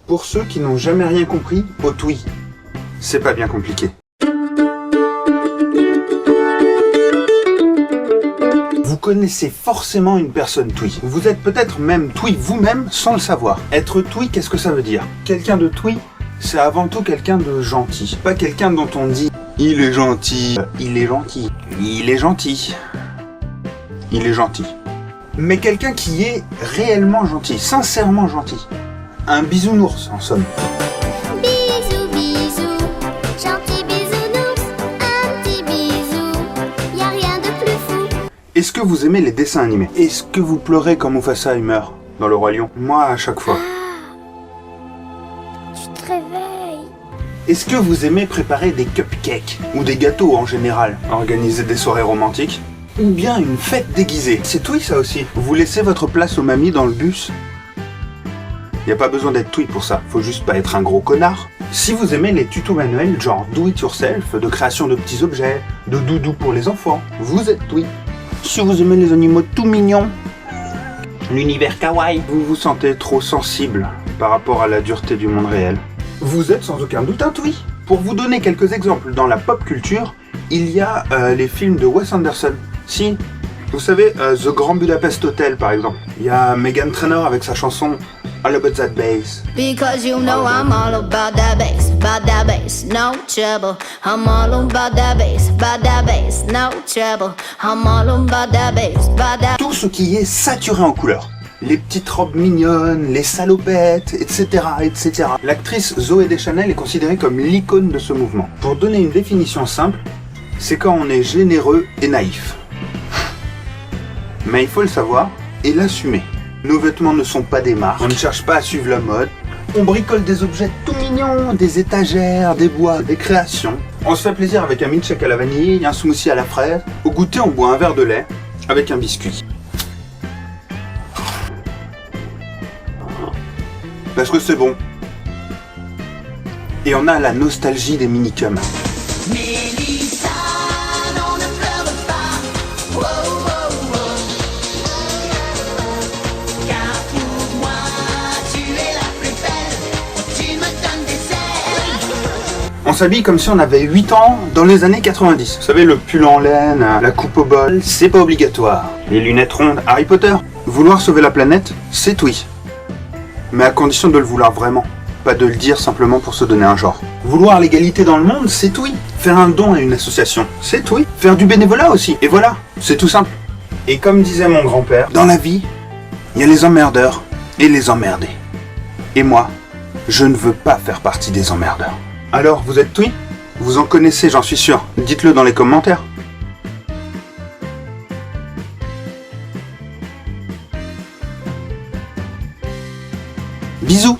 Pour ceux qui n'ont jamais rien compris au TWI, c'est pas bien compliqué. Vous connaissez forcément une personne TWI. Vous êtes peut-être même TWI vous-même sans le savoir. Être TWI, qu'est-ce que ça veut dire? Quelqu'un de TWI, c'est avant tout quelqu'un de gentil. Pas quelqu'un dont on dit « il est gentil »,« il est gentil »,« il est gentil »,« il est gentil ». Mais quelqu'un qui est réellement gentil, sincèrement gentil. Un bisounours, en somme. Bisous, bisous, gentil bisounours, un petit bisou, y a rien de plus fou. Est-ce que vous aimez les dessins animés? Est-ce que vous pleurez quand Mufasa meurt dans Le Roi Lion? Moi, à chaque fois. Tu te réveilles. Est-ce que vous aimez préparer des cupcakes? Ou des gâteaux en général? Organiser des soirées romantiques? Ou bien une fête déguisée? C'est TWI ça aussi. Vous laissez votre place aux mamies dans le bus? Y a pas besoin d'être TWI pour ça, faut juste pas être un gros connard. Si vous aimez les tutos manuels genre do it yourself, de création de petits objets, de doudou pour les enfants, vous êtes TWI. Si vous aimez les animaux tout mignons, l'univers kawaii, vous vous sentez trop sensible par rapport à la dureté du monde réel, vous êtes sans aucun doute un TWI. Pour vous donner quelques exemples dans la pop culture, il y a les films de Wes Anderson. Si, vous savez, The Grand Budapest Hotel par exemple. Il y a Meghan Trainor avec sa chanson All About That Bass. Because you know I'm all about that bass, no trouble. I'm all about that bass, no trouble. I'm all about that bass. Tout ce qui est saturé en couleurs. Les petites robes mignonnes, les salopettes, etc., etc. L'actrice Zooey Deschanel est considérée comme l'icône de ce mouvement. Pour donner une définition simple, c'est quand on est généreux et naïf. Mais il faut le savoir et l'assumer. Nos vêtements ne sont pas des marques, on ne cherche pas à suivre la mode. On bricole des objets tout mignons, des étagères, des bois, des créations. On se fait plaisir avec un milkshake à la vanille, un smoothie à la fraise. Au goûter, on boit un verre de lait avec un biscuit. Parce que c'est bon. Et on a la nostalgie des minicums. Mélissa, non, ne pleure pas. Wow, wow, wow. Car pour moi, tu es la plus belle. Tu me donnes des ailes. On s'habille comme si on avait 8 ans dans les années 90. Vous savez, le pull en laine, la coupe au bol, c'est pas obligatoire. Les lunettes rondes, Harry Potter. Vouloir sauver la planète, c'est TWI. Mais à condition de le vouloir vraiment. Pas de le dire simplement pour se donner un genre. Vouloir l'égalité dans le monde, c'est TWI. Faire un don à une association, c'est TWI. Faire du bénévolat aussi, et voilà, c'est tout simple. Et comme disait mon grand-père, dans la vie, il y a les emmerdeurs et les emmerdés. Et moi, je ne veux pas faire partie des emmerdeurs. Alors, vous êtes TWI? Vous en connaissez, j'en suis sûr. Dites-le dans les commentaires. Bisous!